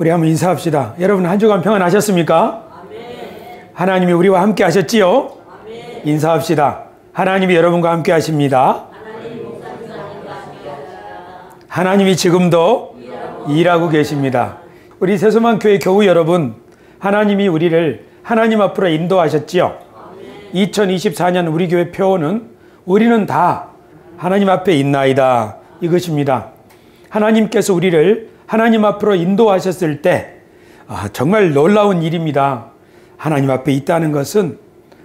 우리 한번 인사합시다. 여러분 한 주간 평안하셨습니까? 아멘. 하나님이 우리와 함께 하셨지요? 아멘. 인사합시다. 하나님이 여러분과 함께 하십니다. 하나님이 지금도 일하고 계십니다. 우리 새소만 교회 교우 여러분, 하나님이 우리를 하나님 앞으로 인도하셨지요? 2024년 우리 교회 표어는 우리는 다 하나님 앞에 있나이다, 이것입니다. 하나님께서 우리를 하나님 앞으로 인도하셨을 때 정말 놀라운 일입니다. 하나님 앞에 있다는 것은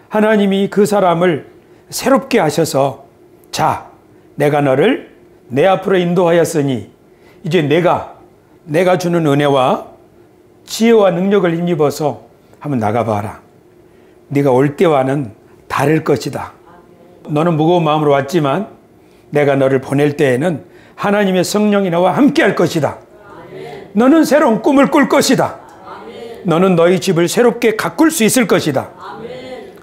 하나님이 그 사람을 새롭게 하셔서, 자, 내가 너를 내 앞으로 인도하였으니 이제 내가 주는 은혜와 지혜와 능력을 힘입어서 한번 나가봐라. 네가 올 때와는 다를 것이다. 너는 무거운 마음으로 왔지만 내가 너를 보낼 때에는 하나님의 성령이 너와 함께 할 것이다. 너는 새로운 꿈을 꿀 것이다. 너는 너희 집을 새롭게 가꿀 수 있을 것이다.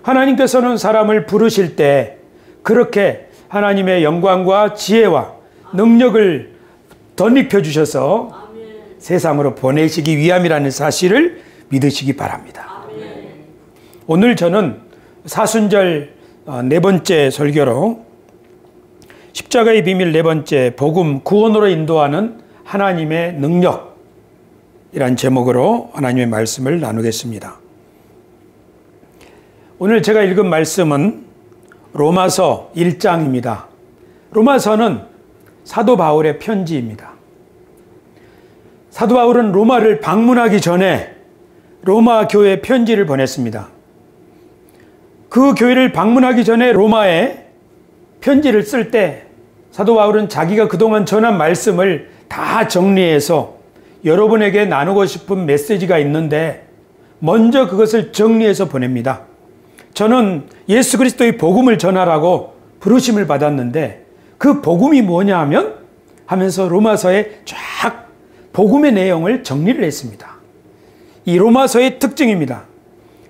하나님께서는 사람을 부르실 때 그렇게 하나님의 영광과 지혜와 능력을 덧입혀 주셔서 세상으로 보내시기 위함이라는 사실을 믿으시기 바랍니다. 오늘 저는 사순절 네 번째 설교로 십자가의 비밀 네 번째, 복음 구원으로 인도하는 하나님의 능력이란 제목으로 하나님의 말씀을 나누겠습니다. 오늘 제가 읽은 말씀은 로마서 1장입니다. 로마서는 사도 바울의 편지입니다. 사도 바울은 로마를 방문하기 전에 로마 교회에 편지를 보냈습니다. 그 교회를 방문하기 전에 로마에 편지를 쓸 때 사도 바울은 자기가 그동안 전한 말씀을 다 정리해서 여러분에게 나누고 싶은 메시지가 있는데 먼저 그것을 정리해서 보냅니다. 저는 예수 그리스도의 복음을 전하라고 부르심을 받았는데 그 복음이 뭐냐 하면서 로마서에 쫙 복음의 내용을 정리를 했습니다. 이 로마서의 특징입니다.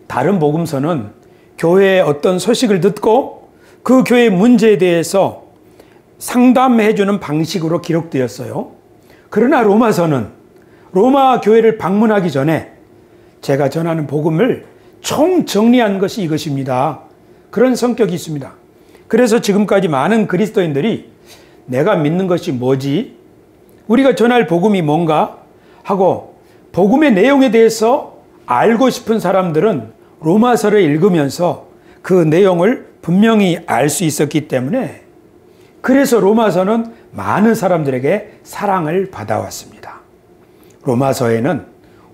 다른 복음서는 교회의 어떤 소식을 듣고 그 교회의 문제에 대해서 상담해주는 방식으로 기록되었어요. 그러나 로마서는 로마 교회를 방문하기 전에 제가 전하는 복음을 총정리한 것이 이것입니다. 그런 성격이 있습니다. 그래서 지금까지 많은 그리스도인들이 내가 믿는 것이 뭐지? 우리가 전할 복음이 뭔가? 하고 복음의 내용에 대해서 알고 싶은 사람들은 로마서를 읽으면서 그 내용을 분명히 알 수 있었기 때문에 그래서 로마서는 많은 사람들에게 사랑을 받아왔습니다. 로마서에는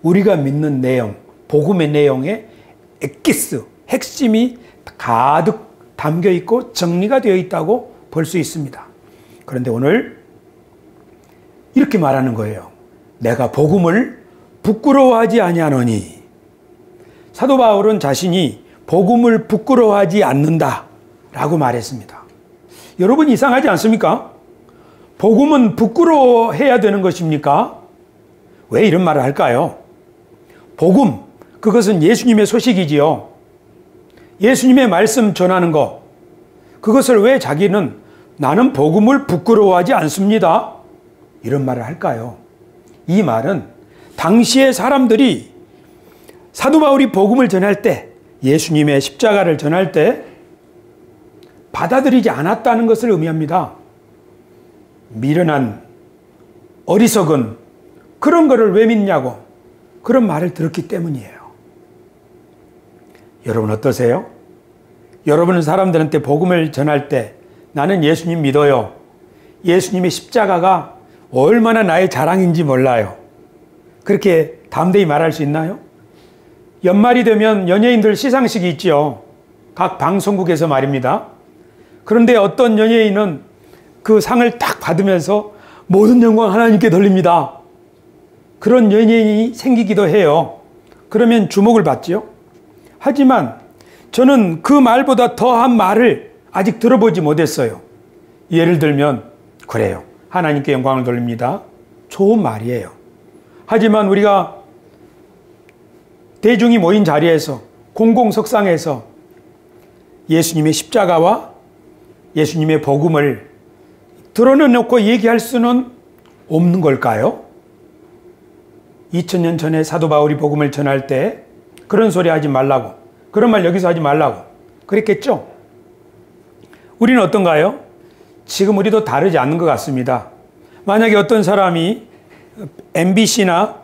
우리가 믿는 내용, 복음의 내용에 엑기스, 핵심이 가득 담겨 있고 정리가 되어 있다고 볼 수 있습니다. 그런데 오늘 이렇게 말하는 거예요. 내가 복음을 부끄러워하지 아니하노니. 사도 바울은 자신이 복음을 부끄러워하지 않는다라고 말했습니다. 여러분 이상하지 않습니까? 복음은 부끄러워해야 되는 것입니까? 왜 이런 말을 할까요? 복음, 그것은 예수님의 소식이지요. 예수님의 말씀 전하는 것, 그것을 왜 자기는 나는 복음을 부끄러워하지 않습니다, 이런 말을 할까요? 이 말은 당시의 사람들이 사도 바울이 복음을 전할 때, 예수님의 십자가를 전할 때 받아들이지 않았다는 것을 의미합니다. 미련한, 어리석은 그런 거를 왜 믿냐고 그런 말을 들었기 때문이에요. 여러분 어떠세요? 여러분은 사람들한테 복음을 전할 때 나는 예수님 믿어요. 예수님의 십자가가 얼마나 나의 자랑인지 몰라요. 그렇게 담대히 말할 수 있나요? 연말이 되면 연예인들 시상식이 있죠. 각 방송국에서 말입니다. 그런데 어떤 연예인은 그 상을 딱 받으면서 모든 영광 하나님께 돌립니다. 그런 연예인이 생기기도 해요. 그러면 주목을 받지요. 하지만 저는 그 말보다 더한 말을 아직 들어보지 못했어요. 예를 들면 그래요. 하나님께 영광을 돌립니다. 좋은 말이에요. 하지만 우리가 대중이 모인 자리에서 공공석상에서 예수님의 십자가와 예수님의 복음을 드러내놓고 얘기할 수는 없는 걸까요? 2000년 전에 사도 바울이 복음을 전할 때 그런 소리 하지 말라고, 그런 말 여기서 하지 말라고 그랬겠죠? 우리는 어떤가요? 지금 우리도 다르지 않는 것 같습니다. 만약에 어떤 사람이 MBC나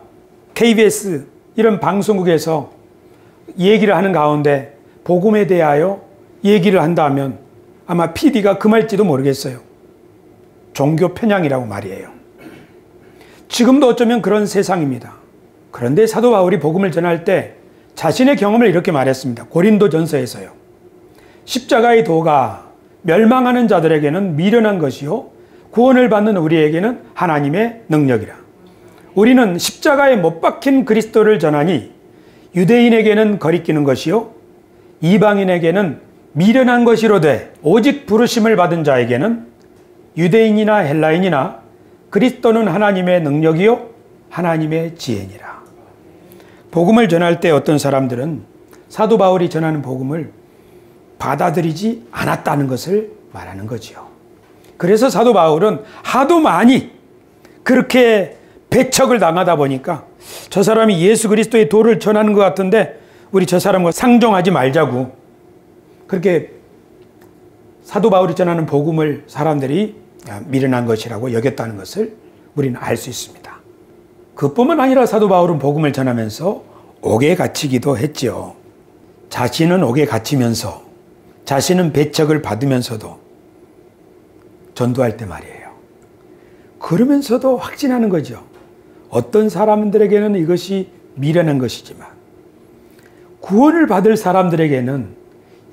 KBS 이런 방송국에서 얘기를 하는 가운데 복음에 대하여 얘기를 한다면 아마 PD가 금할지도 모르겠어요. 종교 편향이라고 말이에요. 지금도 어쩌면 그런 세상입니다. 그런데 사도 바울이 복음을 전할 때 자신의 경험을 이렇게 말했습니다. 고린도전서에서요. 십자가의 도가 멸망하는 자들에게는 미련한 것이요 구원을 받는 우리에게는 하나님의 능력이라. 우리는 십자가에 못 박힌 그리스도를 전하니 유대인에게는 거리끼는 것이요 이방인에게는 미련한 것이로되 오직 부르심을 받은 자에게는 유대인이나 헬라인이나 그리스도는 하나님의 능력이요 하나님의 지혜니라. 복음을 전할 때 어떤 사람들은 사도 바울이 전하는 복음을 받아들이지 않았다는 것을 말하는 거지요. 그래서 사도 바울은 하도 많이 그렇게 배척을 당하다 보니까 저 사람이 예수 그리스도의 도를 전하는 것 같은데 우리 저 사람과 상종하지 말자고, 그렇게 사도 바울이 전하는 복음을 사람들이 미련한 것이라고 여겼다는 것을 우리는 알 수 있습니다. 그뿐만 아니라 사도 바울은 복음을 전하면서 옥에 갇히기도 했죠. 자신은 옥에 갇히면서 자신은 배척을 받으면서도 전도할 때 말이에요. 그러면서도 확신하는 거죠. 어떤 사람들에게는 이것이 미련한 것이지만 구원을 받을 사람들에게는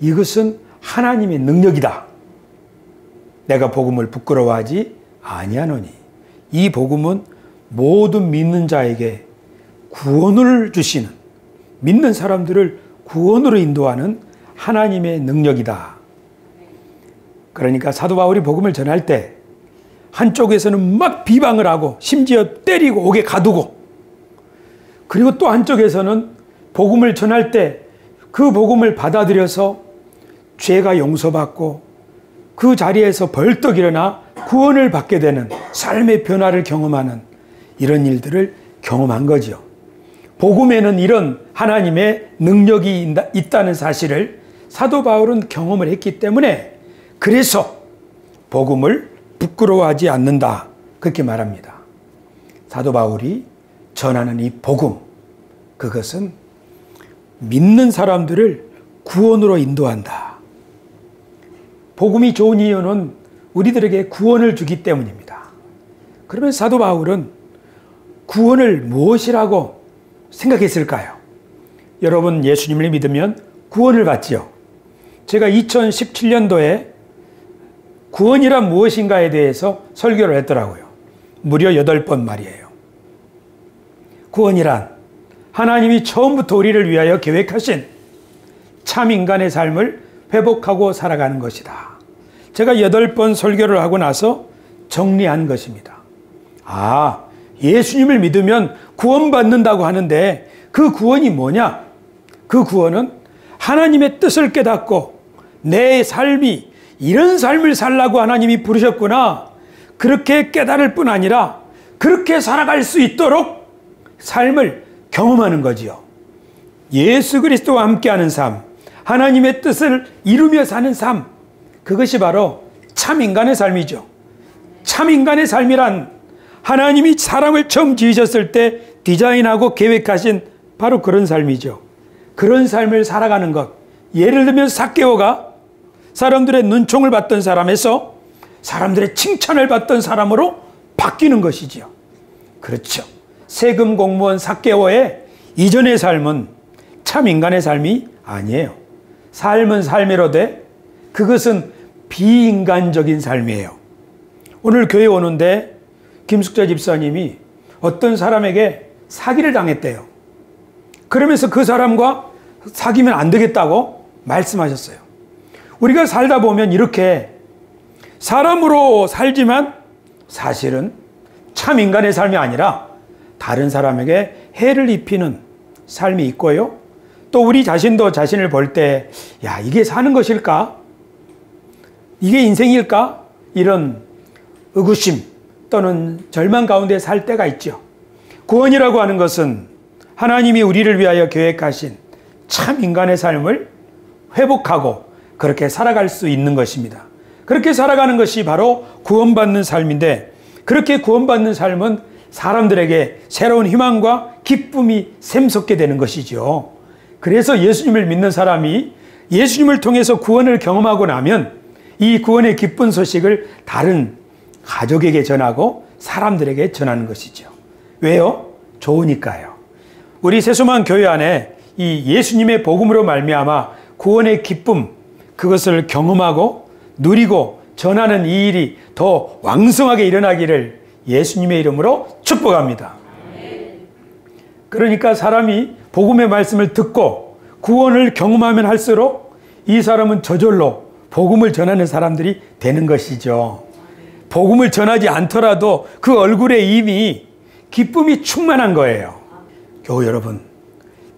이것은 하나님의 능력이다. 내가 복음을 부끄러워하지 아니하노니 이 복음은 모든 믿는 자에게 구원을 주시는, 믿는 사람들을 구원으로 인도하는 하나님의 능력이다. 그러니까 사도 바울이 복음을 전할 때 한쪽에서는 막 비방을 하고 심지어 때리고 옥에 가두고, 그리고 또 한쪽에서는 복음을 전할 때 그 복음을 받아들여서 죄가 용서받고 그 자리에서 벌떡 일어나 구원을 받게 되는 삶의 변화를 경험하는 이런 일들을 경험한 거죠. 복음에는 이런 하나님의 능력이 있다는 사실을 사도 바울은 경험을 했기 때문에 그래서 복음을 부끄러워하지 않는다, 그렇게 말합니다. 사도 바울이 전하는 이 복음, 그것은 믿는 사람들을 구원으로 인도한다. 복음이 좋은 이유는 우리들에게 구원을 주기 때문입니다. 그러면 사도 바울은 구원을 무엇이라고 생각했을까요? 여러분 예수님을 믿으면 구원을 받지요. 제가 2017년도에 구원이란 무엇인가에 대해서 설교를 했더라고요. 무려 8번 말이에요. 구원이란 하나님이 처음부터 우리를 위하여 계획하신 참 인간의 삶을 회복하고 살아가는 것이다. 제가 8번 설교를 하고 나서 정리한 것입니다. 아, 예수님을 믿으면 구원받는다고 하는데 그 구원이 뭐냐? 그 구원은 하나님의 뜻을 깨닫고 내 삶이 이런 삶을 살라고 하나님이 부르셨구나, 그렇게 깨달을 뿐 아니라 그렇게 살아갈 수 있도록 삶을 경험하는 거지요. 예수 그리스도와 함께하는 삶, 하나님의 뜻을 이루며 사는 삶, 그것이 바로 참 인간의 삶이죠. 참 인간의 삶이란 하나님이 사람을 처음 지으셨을 때 디자인하고 계획하신 바로 그런 삶이죠. 그런 삶을 살아가는 것. 예를 들면 삭개오가 사람들의 눈총을 받던 사람에서 사람들의 칭찬을 받던 사람으로 바뀌는 것이지요. 그렇죠. 세금 공무원 삭개오의 이전의 삶은 참 인간의 삶이 아니에요. 삶은 삶이로되 그것은 비인간적인 삶이에요. 오늘 교회 오는데 김숙자 집사님이 어떤 사람에게 사기를 당했대요. 그러면서 그 사람과 사귀면 안 되겠다고 말씀하셨어요. 우리가 살다 보면 이렇게 사람으로 살지만 사실은 참 인간의 삶이 아니라 다른 사람에게 해를 입히는 삶이 있고요. 또 우리 자신도 자신을 볼 때, 야, 이게 사는 것일까? 이게 인생일까? 이런 의구심 또는 절망 가운데 살 때가 있죠. 구원이라고 하는 것은 하나님이 우리를 위하여 계획하신 참 인간의 삶을 회복하고 그렇게 살아갈 수 있는 것입니다. 그렇게 살아가는 것이 바로 구원받는 삶인데, 그렇게 구원받는 삶은 사람들에게 새로운 희망과 기쁨이 샘솟게 되는 것이죠. 그래서 예수님을 믿는 사람이 예수님을 통해서 구원을 경험하고 나면 이 구원의 기쁜 소식을 다른 가족에게 전하고 사람들에게 전하는 것이죠. 왜요? 좋으니까요. 우리 세수만 교회 안에 이 예수님의 복음으로 말미암아 구원의 기쁨, 그것을 경험하고 누리고 전하는 이 일이 더 왕성하게 일어나기를 예수님의 이름으로 축복합니다. 그러니까 사람이 복음의 말씀을 듣고 구원을 경험하면 할수록 이 사람은 저절로 복음을 전하는 사람들이 되는 것이죠. 복음을 전하지 않더라도 그 얼굴에 이미 기쁨이 충만한 거예요. 교우 여러분,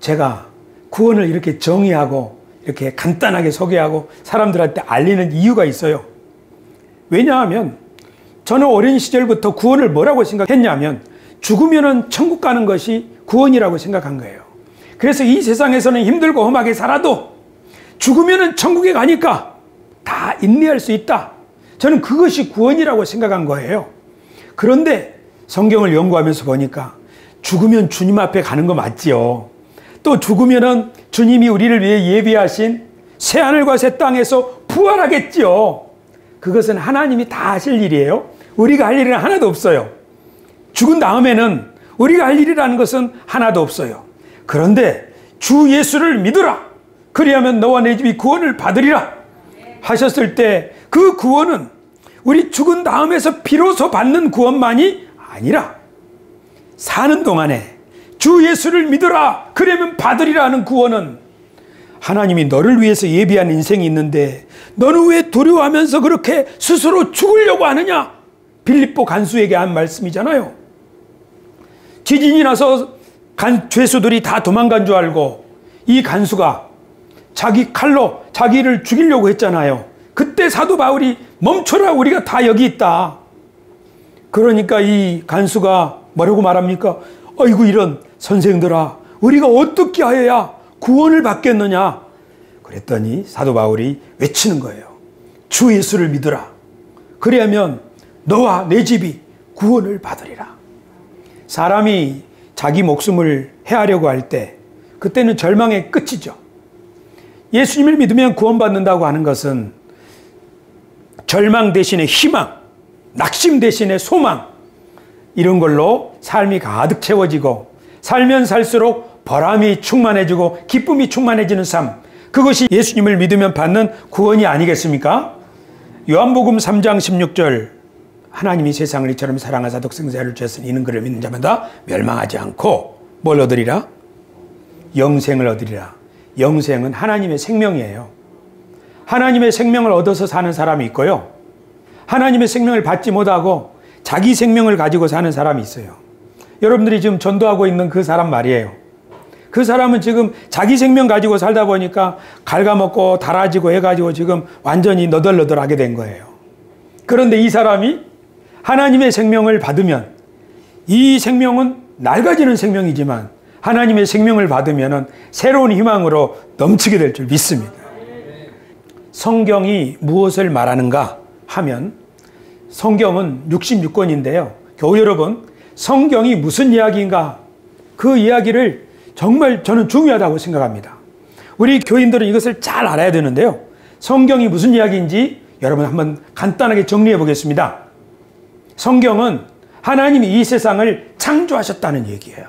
제가 구원을 이렇게 정의하고 이렇게 간단하게 소개하고 사람들한테 알리는 이유가 있어요. 왜냐하면 저는 어린 시절부터 구원을 뭐라고 생각했냐면 죽으면은 천국 가는 것이 구원이라고 생각한 거예요. 그래서 이 세상에서는 힘들고 험하게 살아도 죽으면은 천국에 가니까 다 인내할 수 있다. 저는 그것이 구원이라고 생각한 거예요. 그런데 성경을 연구하면서 보니까 죽으면 주님 앞에 가는 거 맞지요. 또 죽으면은 주님이 우리를 위해 예비하신 새하늘과 새 땅에서 부활하겠지요. 그것은 하나님이 다 하실 일이에요. 우리가 할 일은 하나도 없어요. 죽은 다음에는 우리가 할 일이라는 것은 하나도 없어요. 그런데 주 예수를 믿으라. 그리하면 너와 내 집이 구원을 받으리라 하셨을 때 그 구원은 우리 죽은 다음에서 비로소 받는 구원만이 아니라 사는 동안에 주 예수를 믿으라 그러면 받으리라는 구원은 하나님이 너를 위해서 예비한 인생이 있는데 너는 왜 두려워하면서 그렇게 스스로 죽으려고 하느냐? 빌립보 간수에게 한 말씀이잖아요. 지진이 나서 죄수들이 다 도망간 줄 알고 이 간수가 자기 칼로 자기를 죽이려고 했잖아요. 그때 사도 바울이 멈춰라, 우리가 다 여기 있다. 그러니까 이 간수가 뭐라고 말합니까? 아이고 이런 선생들아, 우리가 어떻게 하여야 구원을 받겠느냐? 그랬더니 사도 바울이 외치는 거예요. 주 예수를 믿으라. 그리하면 너와 내 집이 구원을 받으리라. 사람이 자기 목숨을 해하려고 할 때 그때는 절망의 끝이죠. 예수님을 믿으면 구원받는다고 하는 것은 절망 대신에 희망, 낙심 대신에 소망, 이런 걸로 삶이 가득 채워지고 살면 살수록 보람이 충만해지고 기쁨이 충만해지는 삶, 그것이 예수님을 믿으면 받는 구원이 아니겠습니까? 요한복음 3장 16절, 하나님이 세상을 이처럼 사랑하사 독생자를 주셨으니 이는 그를 믿는 자마다 멸망하지 않고 뭘 얻으리라? 영생을 얻으리라. 영생은 하나님의 생명이에요. 하나님의 생명을 얻어서 사는 사람이 있고요, 하나님의 생명을 받지 못하고 자기 생명을 가지고 사는 사람이 있어요. 여러분들이 지금 전도하고 있는 그 사람 말이에요. 그 사람은 지금 자기 생명 가지고 살다 보니까 갉아먹고 달아지고 해가지고 지금 완전히 너덜너덜하게 된 거예요. 그런데 이 사람이 하나님의 생명을 받으면, 이 생명은 낡아지는 생명이지만 하나님의 생명을 받으면 새로운 희망으로 넘치게 될 줄 믿습니다. 성경이 무엇을 말하는가 하면 성경은 66권인데요. 교우 여러분, 성경이 무슨 이야기인가? 그 이야기를 정말 저는 중요하다고 생각합니다. 우리 교인들은 이것을 잘 알아야 되는데요. 성경이 무슨 이야기인지 여러분 한번 간단하게 정리해 보겠습니다. 성경은 하나님이 이 세상을 창조하셨다는 얘기예요.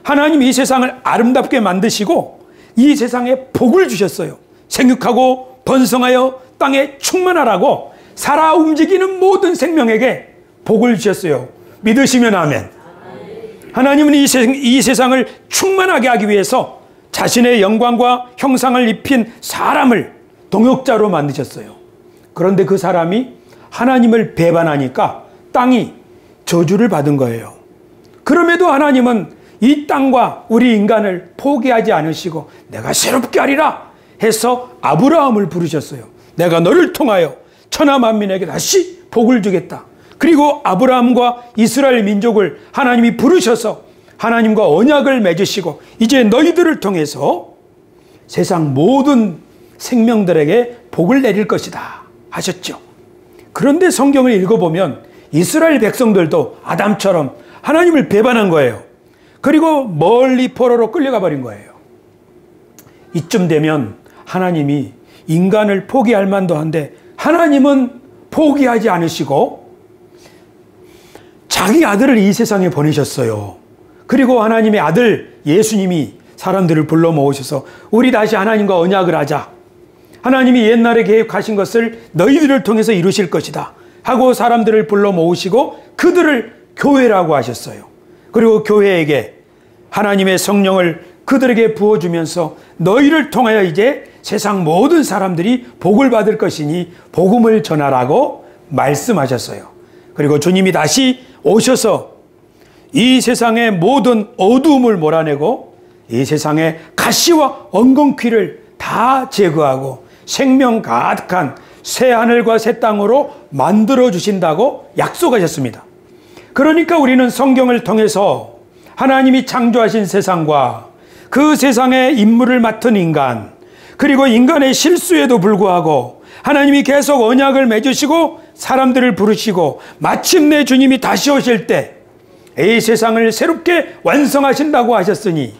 하나님이 이 세상을 아름답게 만드시고 이 세상에 복을 주셨어요. 생육하고 번성하여 땅에 충만하라고 살아 움직이는 모든 생명에게 복을 주셨어요. 믿으시면 아멘. 하나님은 이 세상을 충만하게 하기 위해서 자신의 영광과 형상을 입힌 사람을 동역자로 만드셨어요. 그런데 그 사람이 하나님을 배반하니까 땅이 저주를 받은 거예요. 그럼에도 하나님은 이 땅과 우리 인간을 포기하지 않으시고 내가 새롭게 하리라 해서 아브라함을 부르셨어요. 내가 너를 통하여 천하 만민에게 다시 복을 주겠다. 그리고 아브라함과 이스라엘 민족을 하나님이 부르셔서 하나님과 언약을 맺으시고 이제 너희들을 통해서 세상 모든 생명들에게 복을 내릴 것이다 하셨죠. 그런데 성경을 읽어보면 이스라엘 백성들도 아담처럼 하나님을 배반한 거예요. 그리고 멀리 포로로 끌려가 버린 거예요. 이쯤 되면 하나님이 인간을 포기할 만도 한데 하나님은 포기하지 않으시고 자기 아들을 이 세상에 보내셨어요. 그리고 하나님의 아들 예수님이 사람들을 불러 모으셔서 우리 다시 하나님과 언약을 하자. 하나님이 옛날에 계획하신 것을 너희들을 통해서 이루실 것이다 하고 사람들을 불러 모으시고 그들을 교회라고 하셨어요. 그리고 교회에게 하나님의 성령을 그들에게 부어주면서 너희를 통하여 이제 세상 모든 사람들이 복을 받을 것이니 복음을 전하라고 말씀하셨어요. 그리고 주님이 다시 오셔서 이 세상의 모든 어두움을 몰아내고 이 세상의 가시와 엉겅퀴를 다 제거하고 생명 가득한 새 하늘과 새 땅으로 만들어 주신다고 약속하셨습니다. 그러니까 우리는 성경을 통해서 하나님이 창조하신 세상과 그 세상의 임무를 맡은 인간, 그리고 인간의 실수에도 불구하고 하나님이 계속 언약을 맺으시고 사람들을 부르시고 마침내 주님이 다시 오실 때 이 세상을 새롭게 완성하신다고 하셨으니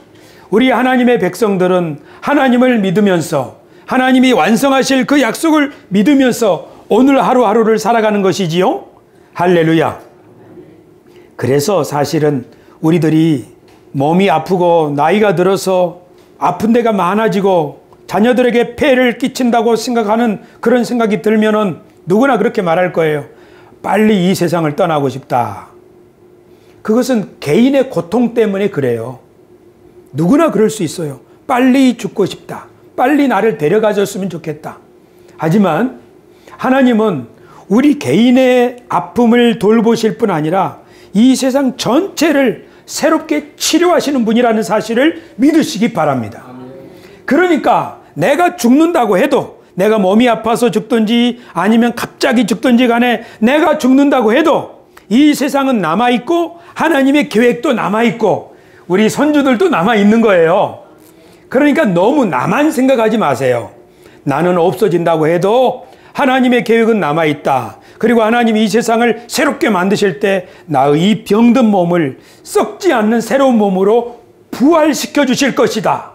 우리 하나님의 백성들은 하나님을 믿으면서 하나님이 완성하실 그 약속을 믿으면서 오늘 하루하루를 살아가는 것이지요. 할렐루야. 그래서 사실은 우리들이 몸이 아프고 나이가 들어서 아픈 데가 많아지고 자녀들에게 폐해를 끼친다고 생각하는 그런 생각이 들면은 누구나 그렇게 말할 거예요. 빨리 이 세상을 떠나고 싶다. 그것은 개인의 고통 때문에 그래요. 누구나 그럴 수 있어요. 빨리 죽고 싶다. 빨리 나를 데려가 줬으면 좋겠다. 하지만 하나님은 우리 개인의 아픔을 돌보실 뿐 아니라 이 세상 전체를 새롭게 치료하시는 분이라는 사실을 믿으시기 바랍니다. 그러니까 내가 죽는다고 해도, 내가 몸이 아파서 죽든지 아니면 갑자기 죽든지 간에 내가 죽는다고 해도 이 세상은 남아있고 하나님의 계획도 남아있고 우리 선주들도 남아있는 거예요. 그러니까 너무 나만 생각하지 마세요. 나는 없어진다고 해도 하나님의 계획은 남아있다. 그리고 하나님이 이 세상을 새롭게 만드실 때 나의 이 병든 몸을 썩지 않는 새로운 몸으로 부활시켜 주실 것이다.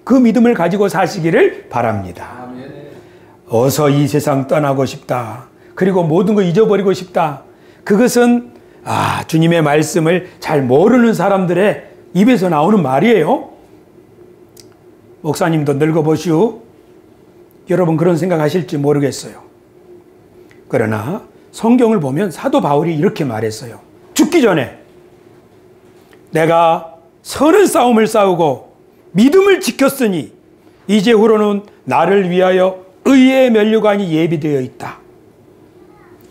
그 믿음을 가지고 사시기를 바랍니다. 어서 이 세상 떠나고 싶다. 그리고 모든 거 잊어버리고 싶다. 그것은 주님의 말씀을 잘 모르는 사람들의 입에서 나오는 말이에요. 목사님도 늙어보시오. 여러분 그런 생각하실지 모르겠어요. 그러나 성경을 보면 사도 바울이 이렇게 말했어요. 죽기 전에 내가 선한 싸움을 싸우고 믿음을 지켰으니 이제후로는 나를 위하여 의의 면류관이 예비되어 있다.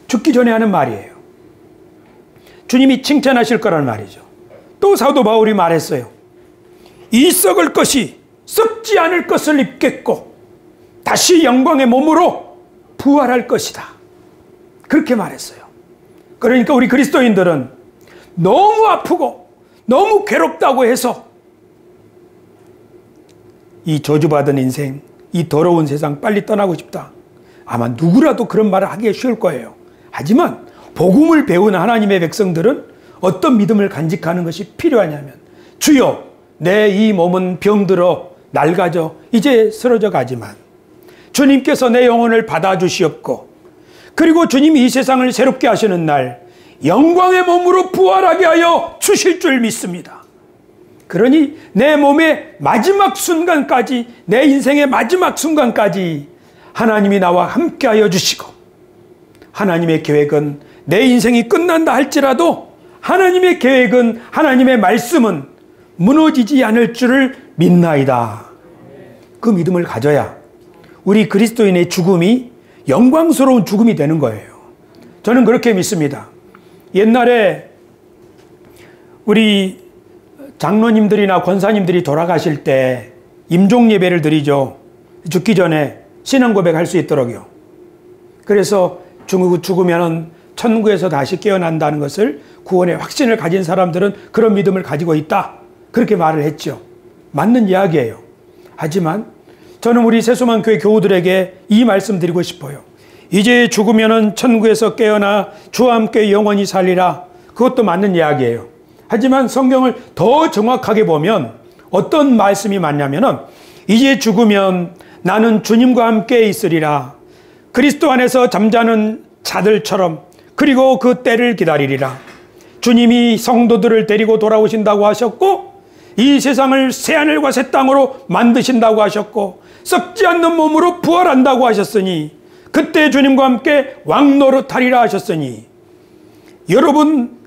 죽기 전에 하는 말이에요. 주님이 칭찬하실 거란 말이죠. 또 사도 바울이 말했어요. 이 썩을 것이 썩지 않을 것을 입겠고 다시 영광의 몸으로 부활할 것이다. 그렇게 말했어요. 그러니까 우리 그리스도인들은 너무 아프고 너무 괴롭다고 해서 이 저주받은 인생, 이 더러운 세상 빨리 떠나고 싶다. 아마 누구라도 그런 말을 하기가 쉬울 거예요. 하지만 복음을 배운 하나님의 백성들은 어떤 믿음을 간직하는 것이 필요하냐면 주여 내 이 몸은 병들어 낡아져 이제 쓰러져 가지만 주님께서 내 영혼을 받아주시옵고 그리고 주님이 이 세상을 새롭게 하시는 날 영광의 몸으로 부활하게 하여 주실 줄 믿습니다. 그러니 내 몸의 마지막 순간까지, 내 인생의 마지막 순간까지 하나님이 나와 함께 하여 주시고 하나님의 계획은 내 인생이 끝난다 할지라도 하나님의 계획은, 하나님의 말씀은 무너지지 않을 줄을 믿나이다. 그 믿음을 가져야 우리 그리스도인의 죽음이 영광스러운 죽음이 되는 거예요. 저는 그렇게 믿습니다. 옛날에 우리 장로님들이나 권사님들이 돌아가실 때 임종 예배를 드리죠. 죽기 전에 신앙 고백할 수 있도록요. 그래서 죽으면 천국에서 다시 깨어난다는 것을, 구원의 확신을 가진 사람들은 그런 믿음을 가지고 있다, 그렇게 말을 했죠. 맞는 이야기예요. 하지만 저는 우리 새소망교회 교우들에게 이 말씀 드리고 싶어요. 이제 죽으면은 천국에서 깨어나 주와 함께 영원히 살리라. 그것도 맞는 이야기예요. 하지만 성경을 더 정확하게 보면 어떤 말씀이 맞냐면은, 이제 죽으면 나는 주님과 함께 있으리라. 그리스도 안에서 잠자는 자들처럼, 그리고 그 때를 기다리리라. 주님이 성도들을 데리고 돌아오신다고 하셨고, 이 세상을 새하늘과 새 땅으로 만드신다고 하셨고, 썩지 않는 몸으로 부활한다고 하셨으니, 그때 주님과 함께 왕노릇하리라 하셨으니, 여러분,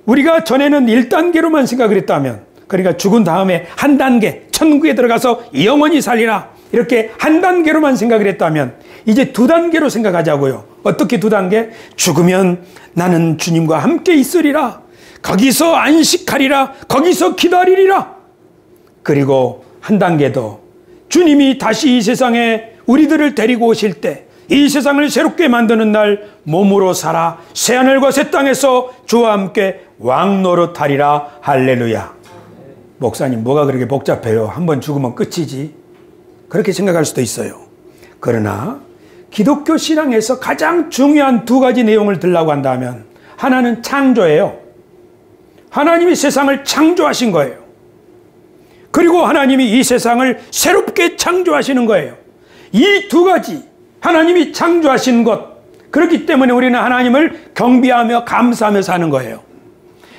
우리가 전에는 1단계로만 생각을 했다면, 그러니까 죽은 다음에 한 단계, 천국에 들어가서 영원히 살리라, 이렇게 한 단계로만 생각을 했다면, 이제 2단계로 생각하자고요. 어떻게 2단계? 죽으면 나는 주님과 함께 있으리라. 거기서 안식하리라. 거기서 기다리리라. 그리고 한 단계 더, 주님이 다시 이 세상에 우리들을 데리고 오실 때, 이 세상을 새롭게 만드는 날 몸으로 살아 새하늘과 새 땅에서 주와 함께 왕노릇하리라. 할렐루야. 목사님, 뭐가 그렇게 복잡해요? 한번 죽으면 끝이지. 그렇게 생각할 수도 있어요. 그러나 기독교 신앙에서 가장 중요한 2가지 내용을 들라고 한다면, 하나는 창조예요. 하나님이 세상을 창조하신 거예요. 그리고 하나님이 이 세상을 새롭게 창조하시는 거예요. 이 2가지, 하나님이 창조하신 것, 그렇기 때문에 우리는 하나님을 경배하며 감사하며 사는 거예요.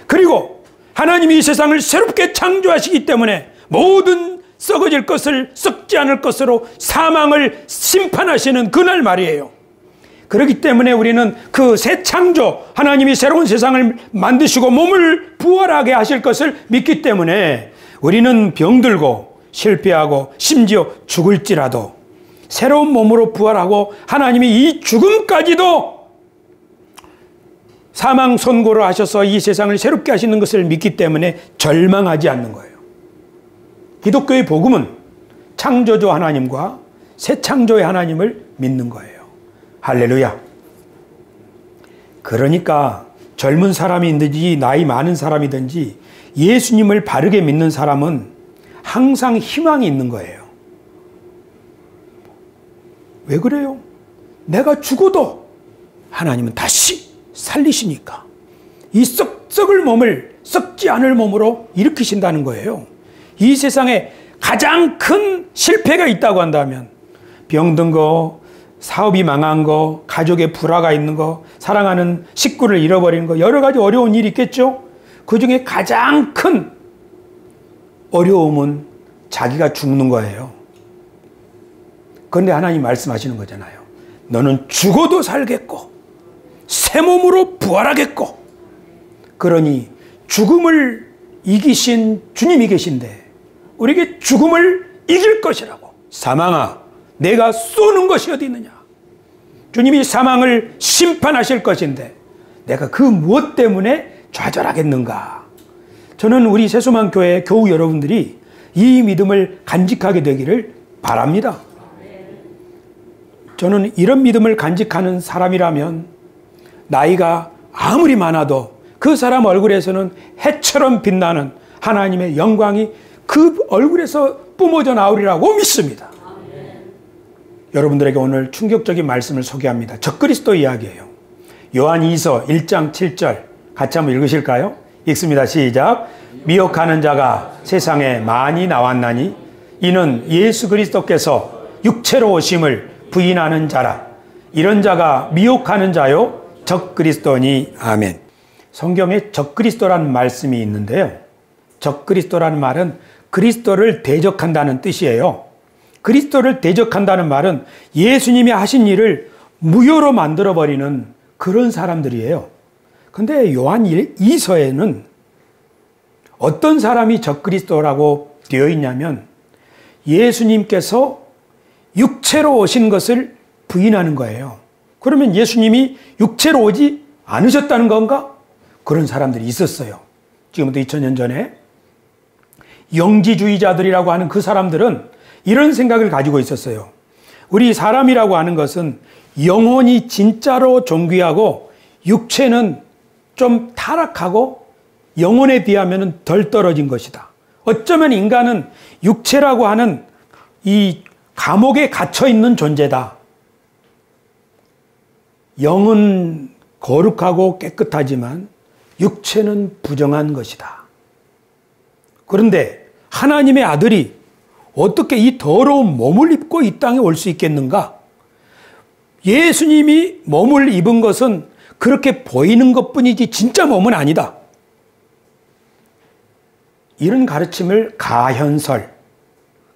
그리고 하나님이 이 세상을 새롭게 창조하시기 때문에 모든 썩어질 것을 썩지 않을 것으로 사망을 심판하시는 그날 말이에요. 그렇기 때문에 우리는 그 새 창조, 하나님이 새로운 세상을 만드시고 몸을 부활하게 하실 것을 믿기 때문에 우리는 병들고 실패하고 심지어 죽을지라도 새로운 몸으로 부활하고, 하나님이 이 죽음까지도 사망 선고를 하셔서 이 세상을 새롭게 하시는 것을 믿기 때문에 절망하지 않는 거예요. 기독교의 복음은 창조주 하나님과 새 창조의 하나님을 믿는 거예요. 할렐루야. 그러니까 젊은 사람이든지 나이 많은 사람이든지 예수님을 바르게 믿는 사람은 항상 희망이 있는 거예요. 왜 그래요? 내가 죽어도 하나님은 다시 살리시니까 이 썩을 몸을 썩지 않을 몸으로 일으키신다는 거예요. 이 세상에 가장 큰 실패가 있다고 한다면, 병든 거, 사업이 망한 거, 가족의 불화가 있는 거, 사랑하는 식구를 잃어버리는 거, 여러 가지 어려운 일이 있겠죠? 그 중에 가장 큰 어려움은 자기가 죽는 거예요. 그런데 하나님 말씀하시는 거잖아요. 너는 죽어도 살겠고 새 몸으로 부활하겠고. 그러니 죽음을 이기신 주님이 계신데 우리에게 죽음을 이길 것이라고. 사망아, 내가 쏘는 것이 어디 있느냐. 주님이 사망을 심판하실 것인데 내가 그 무엇 때문에 좌절하겠는가. 저는 우리 새소망교회 교우 여러분들이 이 믿음을 간직하게 되기를 바랍니다. 저는 이런 믿음을 간직하는 사람이라면 나이가 아무리 많아도 그 사람 얼굴에서는 해처럼 빛나는 하나님의 영광이 그 얼굴에서 뿜어져 나오리라고 믿습니다. 여러분들에게 오늘 충격적인 말씀을 소개합니다. 적그리스도 이야기예요. 요한 2서 1장 7절 같이 한번 읽으실까요? 읽습니다. 시작. 미혹하는 자가 세상에 많이 나왔나니 이는 예수 그리스도께서 육체로 오심을 부인하는 자라. 이런 자가 미혹하는 자요 적그리스도니. 아멘. 성경에 적그리스도라는 말씀이 있는데요. 적그리스도라는 말은 그리스도를 대적한다는 뜻이에요. 그리스도를 대적한다는 말은 예수님이 하신 일을 무효로 만들어버리는 그런 사람들이에요. 근데 요한 2서에는 어떤 사람이 적그리스도라고 되어 있냐면 예수님께서 육체로 오신 것을 부인하는 거예요. 그러면 예수님이 육체로 오지 않으셨다는 건가? 그런 사람들이 있었어요. 지금부터 2000년 전에 영지주의자들이라고 하는 그 사람들은 이런 생각을 가지고 있었어요. 우리 사람이라고 하는 것은 영혼이 진짜로 존귀하고 육체는 좀 타락하고 영혼에 비하면 덜 떨어진 것이다. 어쩌면 인간은 육체라고 하는 이 감옥에 갇혀 있는 존재다. 영은 거룩하고 깨끗하지만 육체는 부정한 것이다. 그런데 하나님의 아들이 어떻게 이 더러운 몸을 입고 이 땅에 올 수 있겠는가? 예수님이 몸을 입은 것은 그렇게 보이는 것뿐이지 진짜 몸은 아니다. 이런 가르침을 가현설,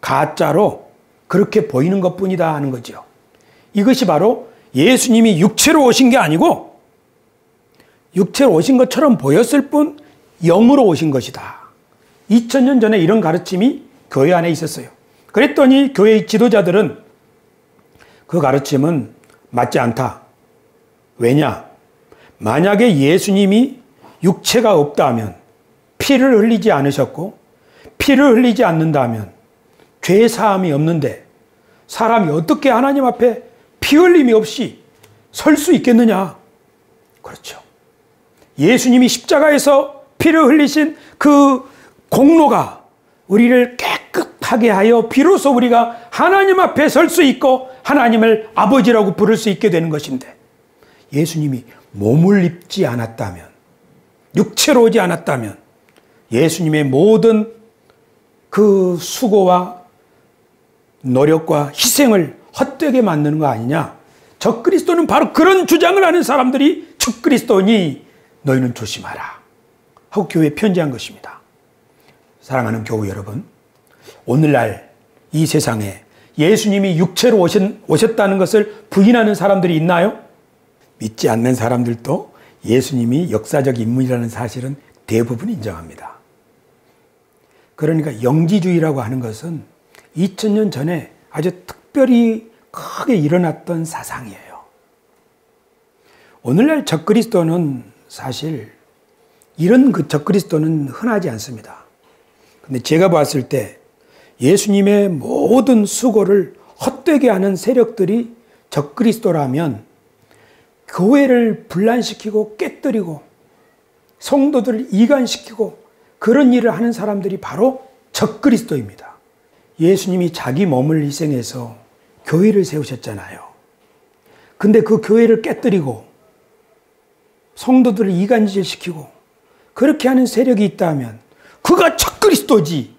가짜로 그렇게 보이는 것뿐이다 하는 거죠. 이것이 바로 예수님이 육체로 오신 게 아니고 육체로 오신 것처럼 보였을 뿐 영으로 오신 것이다. 2000년 전에 이런 가르침이 교회 안에 있었어요. 그랬더니 교회의 지도자들은 그 가르침은 맞지 않다. 왜냐? 만약에 예수님이 육체가 없다면, 피를 흘리지 않으셨고 피를 흘리지 않는다면 죄 사함이 없는데 사람이 어떻게 하나님 앞에 피 흘림이 없이 설 수 있겠느냐? 그렇죠. 예수님이 십자가에서 피를 흘리신 그 공로가 우리를 깨끗하게 하여 비로소 우리가 하나님 앞에 설 수 있고 하나님을 아버지라고 부를 수 있게 되는 것인데, 예수님이 몸을 입지 않았다면, 육체로 오지 않았다면 예수님의 모든 그 수고와 노력과 희생을 헛되게 만드는 거 아니냐? 적그리스도는 바로 그런 주장을 하는 사람들이 적그리스도니 너희는 조심하라 하고 교회에 편지한 것입니다. 사랑하는 교우 여러분, 오늘날 이 세상에 예수님이 육체로 오셨다는 것을 부인하는 사람들이 있나요? 믿지 않는 사람들도 예수님이 역사적 인물이라는 사실은 대부분 인정합니다. 그러니까 영지주의라고 하는 것은 2000년 전에 아주 특별히 크게 일어났던 사상이에요. 오늘날 적그리스도는 사실 이런 그 적그리스도는 흔하지 않습니다. 근데 제가 봤을 때 예수님의 모든 수고를 헛되게 하는 세력들이 적그리스도라면 교회를 분란시키고 깨뜨리고 성도들을 이간시키고 그런 일을 하는 사람들이 바로 적그리스도입니다. 예수님이 자기 몸을 희생해서 교회를 세우셨잖아요. 근데 그 교회를 깨뜨리고 성도들을 이간질시키고 그렇게 하는 세력이 있다면 그가 적그리스도지.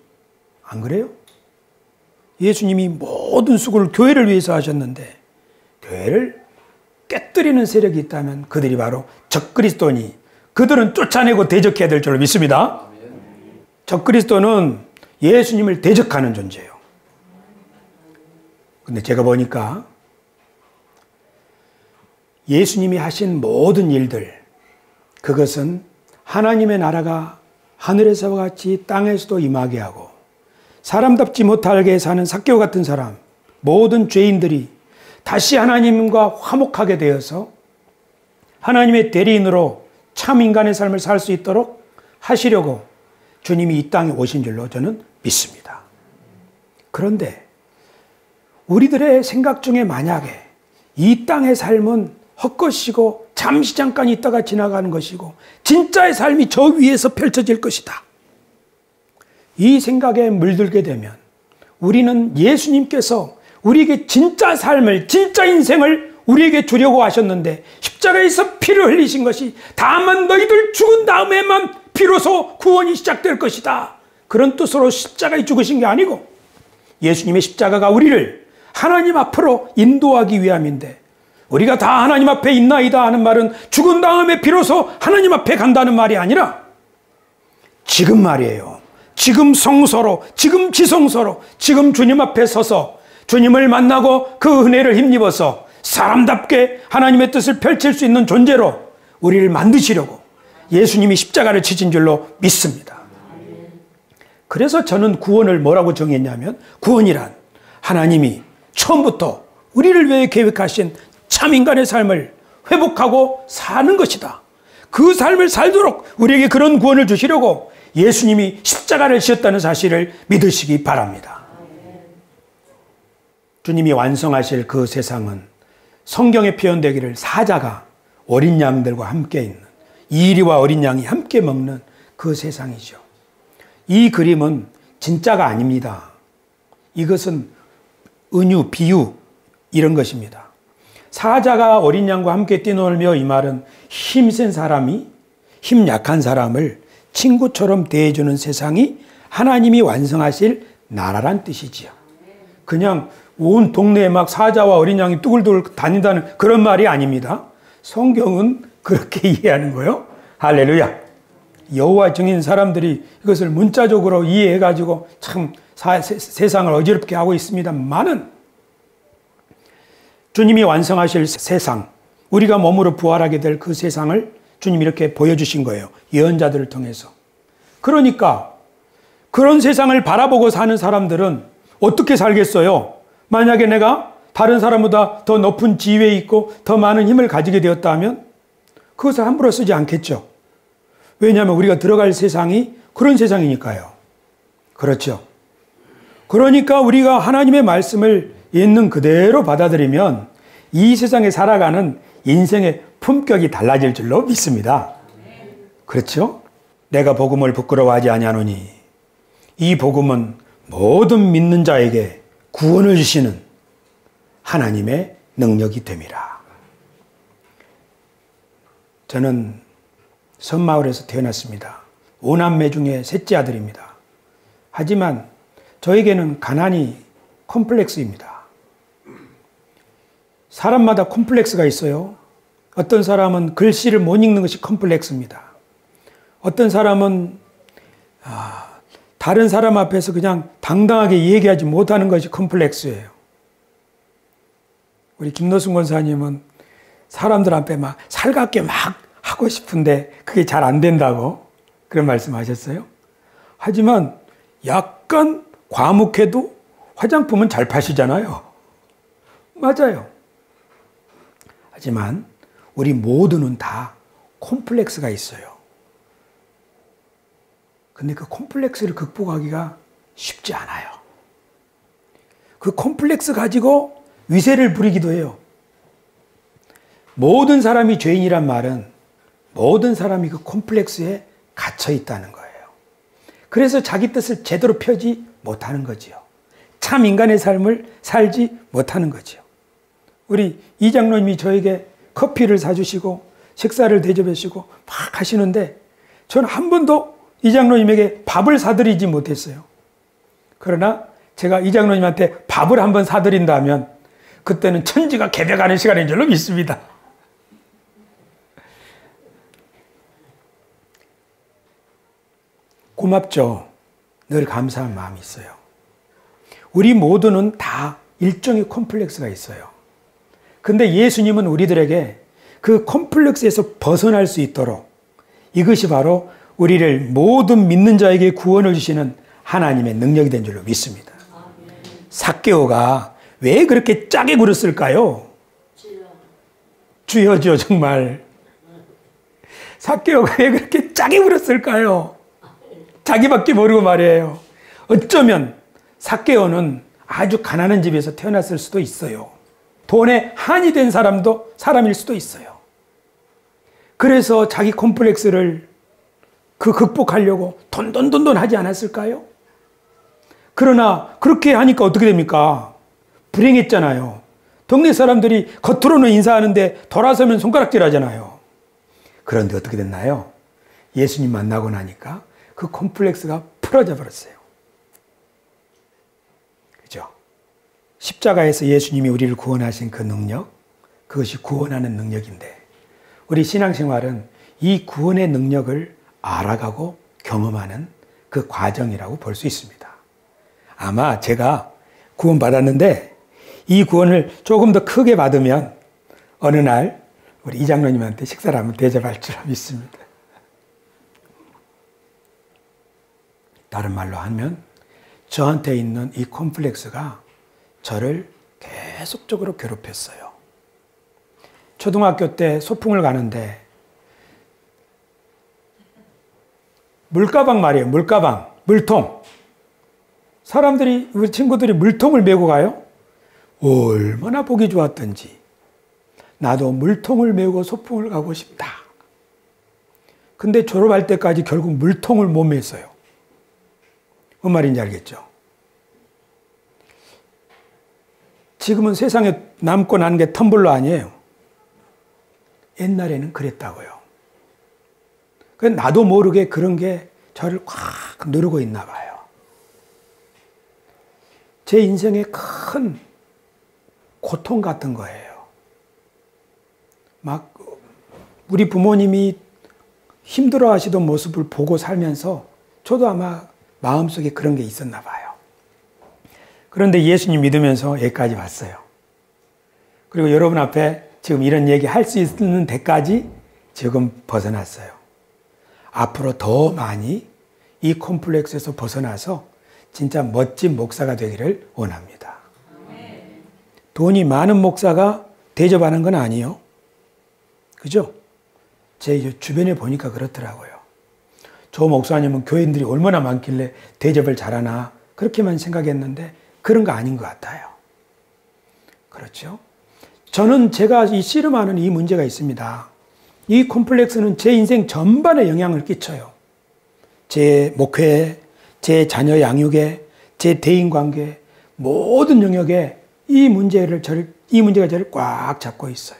안 그래요? 예수님이 모든 수고를 교회를 위해서 하셨는데 교회를 깨뜨리는 세력이 있다면 그들이 바로 적그리스도니 그들은 쫓아내고 대적해야 될 줄로 믿습니다. 적그리스도는 예수님을 대적하는 존재예요. 근데 제가 보니까 예수님이 하신 모든 일들, 그것은 하나님의 나라가 하늘에서와 같이 땅에서도 임하게 하고 사람답지 못하게 사는 삭개오 같은 사람, 모든 죄인들이 다시 하나님과 화목하게 되어서 하나님의 대리인으로 참 인간의 삶을 살 수 있도록 하시려고 주님이 이 땅에 오신 줄로 저는 믿습니다. 그런데 우리들의 생각 중에 만약에 이 땅의 삶은 헛것이고 잠시 잠깐 있다가 지나가는 것이고 진짜의 삶이 저 위에서 펼쳐질 것이다, 이 생각에 물들게 되면 우리는 예수님께서 우리에게 진짜 삶을, 진짜 인생을 우리에게 주려고 하셨는데 십자가에서 피를 흘리신 것이 다만 너희들 죽은 다음에만 비로소 구원이 시작될 것이다, 그런 뜻으로 십자가에 죽으신 게 아니고 예수님의 십자가가 우리를 하나님 앞으로 인도하기 위함인데, 우리가 다 하나님 앞에 있나이다 하는 말은 죽은 다음에 비로소 하나님 앞에 간다는 말이 아니라 지금 말이에요. 지금 성서로, 지금 지성서로, 지금 주님 앞에 서서 주님을 만나고 그 은혜를 힘입어서 사람답게 하나님의 뜻을 펼칠 수 있는 존재로 우리를 만드시려고 예수님이 십자가를 치신 줄로 믿습니다. 그래서 저는 구원을 뭐라고 정했냐면, 구원이란 하나님이 처음부터 우리를 위해 계획하신 참 인간의 삶을 회복하고 사는 것이다. 그 삶을 살도록 우리에게 그런 구원을 주시려고 예수님이 십자가를 지었다는 사실을 믿으시기 바랍니다. 주님이 완성하실 그 세상은 성경에 표현되기를 사자가 어린 양들과 함께 있는, 이리와 어린 양이 함께 먹는 그 세상이죠. 이 그림은 진짜가 아닙니다. 이것은 은유, 비유 이런 것입니다. 사자가 어린 양과 함께 뛰놀며, 이 말은 힘센 사람이 힘 약한 사람을 친구처럼 대해주는 세상이 하나님이 완성하실 나라란 뜻이지요. 그냥 온 동네에 막 사자와 어린 양이 뚜글뚜글 다닌다는 그런 말이 아닙니다. 성경은 그렇게 이해하는 거예요. 할렐루야. 여호와 증인 사람들이 이것을 문자적으로 이해해가지고 참 세상을 어지럽게 하고 있습니다만은, 주님이 완성하실 세상, 우리가 몸으로 부활하게 될 그 세상을 주님이 이렇게 보여주신 거예요. 예언자들을 통해서. 그러니까 그런 세상을 바라보고 사는 사람들은 어떻게 살겠어요? 만약에 내가 다른 사람보다 더 높은 지위에 있고 더 많은 힘을 가지게 되었다면 그것을 함부로 쓰지 않겠죠. 왜냐하면 우리가 들어갈 세상이 그런 세상이니까요. 그렇죠. 그러니까 우리가 하나님의 말씀을 있는 그대로 받아들이면 이 세상에 살아가는 인생의 품격이 달라질 줄로 믿습니다. 그렇죠? 내가 복음을 부끄러워하지 아니하노니 이 복음은 모든 믿는 자에게 구원을 주시는 하나님의 능력이 됨이라. 저는 섬마을에서 태어났습니다. 5남매 중에 셋째 아들입니다. 하지만 저에게는 가난이 콤플렉스입니다. 사람마다 콤플렉스가 있어요. 어떤 사람은 글씨를 못 읽는 것이 콤플렉스입니다. 어떤 사람은 다른 사람 앞에서 그냥 당당하게 얘기하지 못하는 것이 콤플렉스예요. 우리 김노순 권사님은 사람들 앞에 막 살갑게 막 하고 싶은데 그게 잘 안 된다고 그런 말씀하셨어요. 하지만 약간 과묵해도 화장품은 잘 파시잖아요. 맞아요. 하지만 우리 모두는 다 콤플렉스가 있어요. 근데 그 콤플렉스를 극복하기가 쉽지 않아요. 그 콤플렉스 가지고 위세를 부리기도 해요. 모든 사람이 죄인이란 말은 모든 사람이 그 콤플렉스에 갇혀 있다는 거예요. 그래서 자기 뜻을 제대로 펴지 못하는 거지요. 참 인간의 삶을 살지 못하는 거지요. 우리 이장로님이 저에게 커피를 사주시고 식사를 대접해주시고 막 하시는데 저는 한 번도 이장로님에게 밥을 사드리지 못했어요. 그러나 제가 이장로님한테 밥을 한번 사드린다면 그때는 천지가 개벽하는 시간인 줄로 믿습니다. 고맙죠. 늘 감사한 마음이 있어요. 우리 모두는 다 일종의 콤플렉스가 있어요. 근데 예수님은 우리들에게 그 콤플렉스에서 벗어날 수 있도록 이것이 바로 우리를 모든 믿는 자에게 구원을 주시는 하나님의 능력이 된 줄로 믿습니다. 삭개오가 왜 그렇게 짜게 굴었을까요? 주여죠, 정말. 삭개오가 왜 그렇게 짜게 굴었을까요? 자기밖에 모르고 말이에요. 어쩌면 삭개오는 아주 가난한 집에서 태어났을 수도 있어요. 돈에 한이 된 사람일 수도 있어요. 그래서 자기 콤플렉스를 극복하려고 돈 하지 않았을까요? 그러나 그렇게 하니까 어떻게 됩니까? 불행했잖아요. 동네 사람들이 겉으로는 인사하는데 돌아서면 손가락질 하잖아요. 그런데 어떻게 됐나요? 예수님 만나고 나니까 그 콤플렉스가 풀어져 버렸어요. 그죠? 십자가에서 예수님이 우리를 구원하신 그 능력, 그것이 구원하는 능력인데 우리 신앙생활은 이 구원의 능력을 알아가고 경험하는 그 과정이라고 볼 수 있습니다. 아마 제가 구원받았는데 이 구원을 조금 더 크게 받으면 어느 날 우리 이장로님한테 식사를 한번 대접할 줄 믿습니다. 다른 말로 하면 저한테 있는 이 콤플렉스가 저를 계속적으로 괴롭혔어요. 초등학교 때 소풍을 가는데 물가방 말이에요. 물가방, 물통. 사람들이, 우리 친구들이 물통을 메고 가요. 얼마나 보기 좋았던지. 나도 물통을 메우고 소풍을 가고 싶다. 근데 졸업할 때까지 결국 물통을 못 맸어요. 뭔 말인지 알겠죠? 지금은 세상에 남고 난 게 텀블러 아니에요. 옛날에는 그랬다고요. 나도 모르게 그런 게 저를 꽉 누르고 있나 봐요. 제 인생의 큰 고통 같은 거예요. 막 우리 부모님이 힘들어 하시던 모습을 보고 살면서 저도 아마 마음속에 그런 게 있었나 봐요. 그런데 예수님 믿으면서 여기까지 왔어요. 그리고 여러분 앞에 지금 이런 얘기 할 수 있는 데까지 지금 벗어났어요. 앞으로 더 많이 이 콤플렉스에서 벗어나서 진짜 멋진 목사가 되기를 원합니다. 돈이 많은 목사가 대접하는 건 아니에요. 그죠? 제 주변에 보니까 그렇더라고요. 저 목사님은 교인들이 얼마나 많길래 대접을 잘하나 그렇게만 생각했는데 그런 거 아닌 것 같아요. 그렇죠? 저는 제가 이 씨름하는 이 문제가 있습니다. 이 콤플렉스는 제 인생 전반에 영향을 끼쳐요. 제 목회에, 제 자녀 양육에, 제 대인관계 모든 영역에 이 문제가 저를 꽉 잡고 있어요.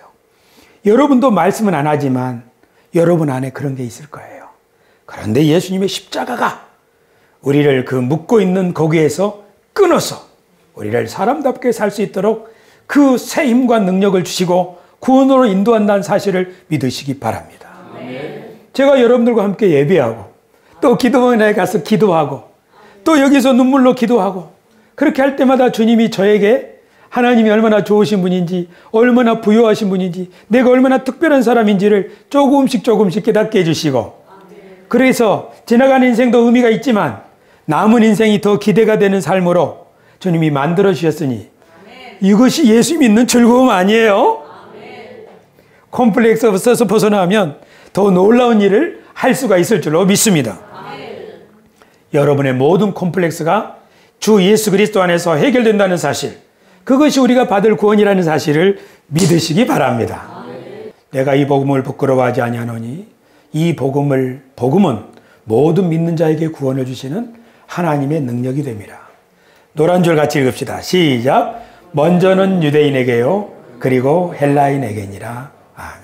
여러분도 말씀은 안 하지만 여러분 안에 그런 게 있을 거예요. 그런데 예수님의 십자가가 우리를 그 묶고 있는 거기에서 끊어서 우리를 사람답게 살 수 있도록 그 새 힘과 능력을 주시고 구원으로 인도한다는 사실을 믿으시기 바랍니다. 제가 여러분들과 함께 예배하고 또 기도원에 가서 기도하고 또 여기서 눈물로 기도하고 그렇게 할 때마다 주님이 저에게 하나님이 얼마나 좋으신 분인지 얼마나 부유하신 분인지 내가 얼마나 특별한 사람인지를 조금씩 깨닫게 해주시고 그래서 지나가는 인생도 의미가 있지만 남은 인생이 더 기대가 되는 삶으로 주님이 만들어 주셨으니 이것이 예수 믿는 즐거움 아니에요? 콤플렉스 없어서 벗어나면 더 놀라운 일을 할 수가 있을 줄로 믿습니다. 여러분의 모든 콤플렉스가 주 예수 그리스도 안에서 해결된다는 사실, 그것이 우리가 받을 구원이라는 사실을 믿으시기 바랍니다. 내가 이 복음을 부끄러워하지 아니하노니 이 복음은 모든 믿는 자에게 구원을 주시는 하나님의 능력이 됩니다. 노란 줄 같이 읽읍시다. 시작. 먼저는 유대인에게요 그리고 헬라인에게니라. 아멘.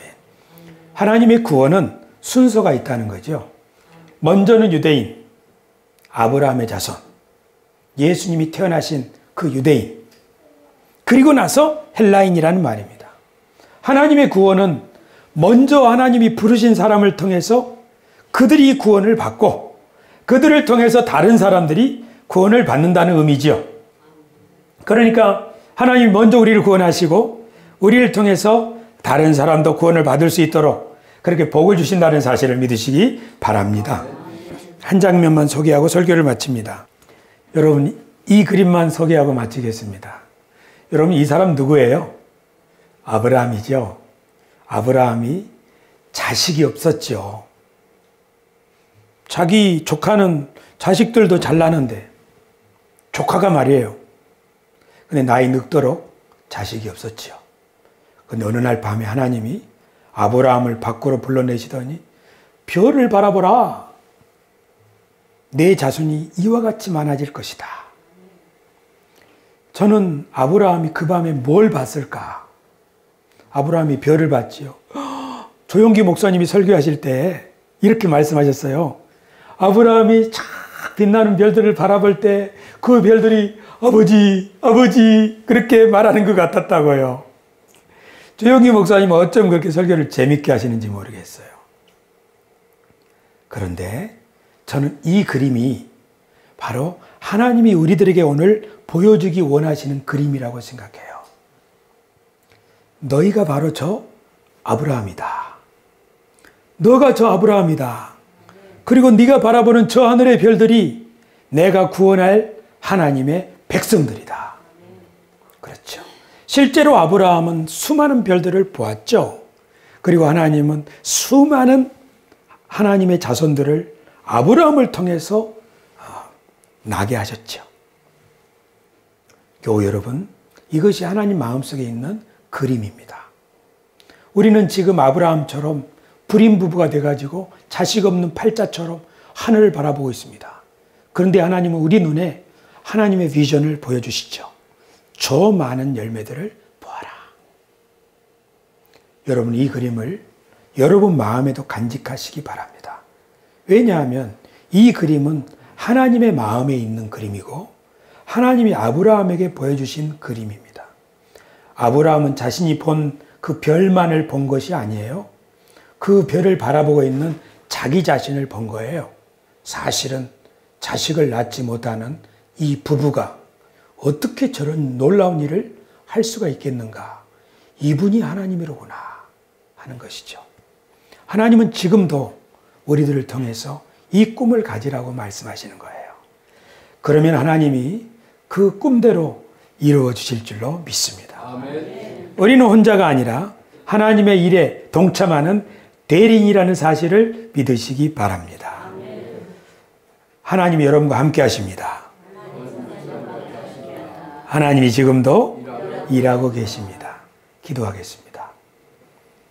하나님의 구원은 순서가 있다는 거죠. 먼저는 유대인, 아브라함의 자손, 예수님이 태어나신 그 유대인, 그리고 나서 헬라인이라는 말입니다. 하나님의 구원은 먼저 하나님이 부르신 사람을 통해서 그들이 구원을 받고 그들을 통해서 다른 사람들이 구원을 받는다는 의미죠. 그러니까 하나님이 먼저 우리를 구원하시고 우리를 통해서 다른 사람도 구원을 받을 수 있도록 그렇게 복을 주신다는 사실을 믿으시기 바랍니다. 한 장면만 소개하고 설교를 마칩니다. 여러분, 이 그림만 소개하고 마치겠습니다. 여러분, 이 사람 누구예요? 아브라함이죠. 아브라함이 자식이 없었죠. 자기 조카는 자식들도 잘나는데 조카가 말이에요. 근데 나이 늙도록 자식이 없었죠. 근데 어느 날 밤에 하나님이 아브라함을 밖으로 불러내시더니 별을 바라보라. 내 자손이 이와 같이 많아질 것이다. 저는 아브라함이 그 밤에 뭘 봤을까? 아브라함이 별을 봤지요. 조용기 목사님이 설교하실 때 이렇게 말씀하셨어요. 아브라함이 쫙 빛나는 별들을 바라볼 때 그 별들이 아버지, 아버지 그렇게 말하는 것 같았다고요. 조용기 목사님은 어쩜 그렇게 설교를 재밌게 하시는지 모르겠어요. 그런데 저는 이 그림이 바로 하나님이 우리들에게 오늘 보여주기 원하시는 그림이라고 생각해요. 너희가 바로 저 아브라함이다. 너가 저 아브라함이다. 그리고 네가 바라보는 저 하늘의 별들이 내가 구원할 하나님의 백성들이다. 그렇죠. 실제로 아브라함은 수많은 별들을 보았죠. 그리고 하나님은 수많은 하나님의 자손들을 아브라함을 통해서 나게 하셨죠. 교우 여러분, 이것이 하나님 마음속에 있는 그림입니다. 우리는 지금 아브라함처럼 불임 부부가 돼가지고 자식 없는 팔자처럼 하늘을 바라보고 있습니다. 그런데 하나님은 우리 눈에 하나님의 비전을 보여주시죠. 저 많은 열매들을 보아라. 여러분, 이 그림을 여러분 마음에도 간직하시기 바랍니다. 왜냐하면 이 그림은 하나님의 마음에 있는 그림이고 하나님이 아브라함에게 보여주신 그림입니다. 아브라함은 자신이 본 그 별만을 본 것이 아니에요. 그 별을 바라보고 있는 자기 자신을 본 거예요. 사실은 자식을 낳지 못하는 이 부부가 어떻게 저런 놀라운 일을 할 수가 있겠는가. 이분이 하나님이로구나 하는 것이죠. 하나님은 지금도 우리들을 통해서 이 꿈을 가지라고 말씀하시는 거예요. 그러면 하나님이 그 꿈대로 이루어 주실 줄로 믿습니다. 아멘. 우리는 혼자가 아니라 하나님의 일에 동참하는 대리인이라는 사실을 믿으시기 바랍니다. 하나님이 여러분과 함께 하십니다. 하나님이 지금도 일하고 계십니다. 기도하겠습니다.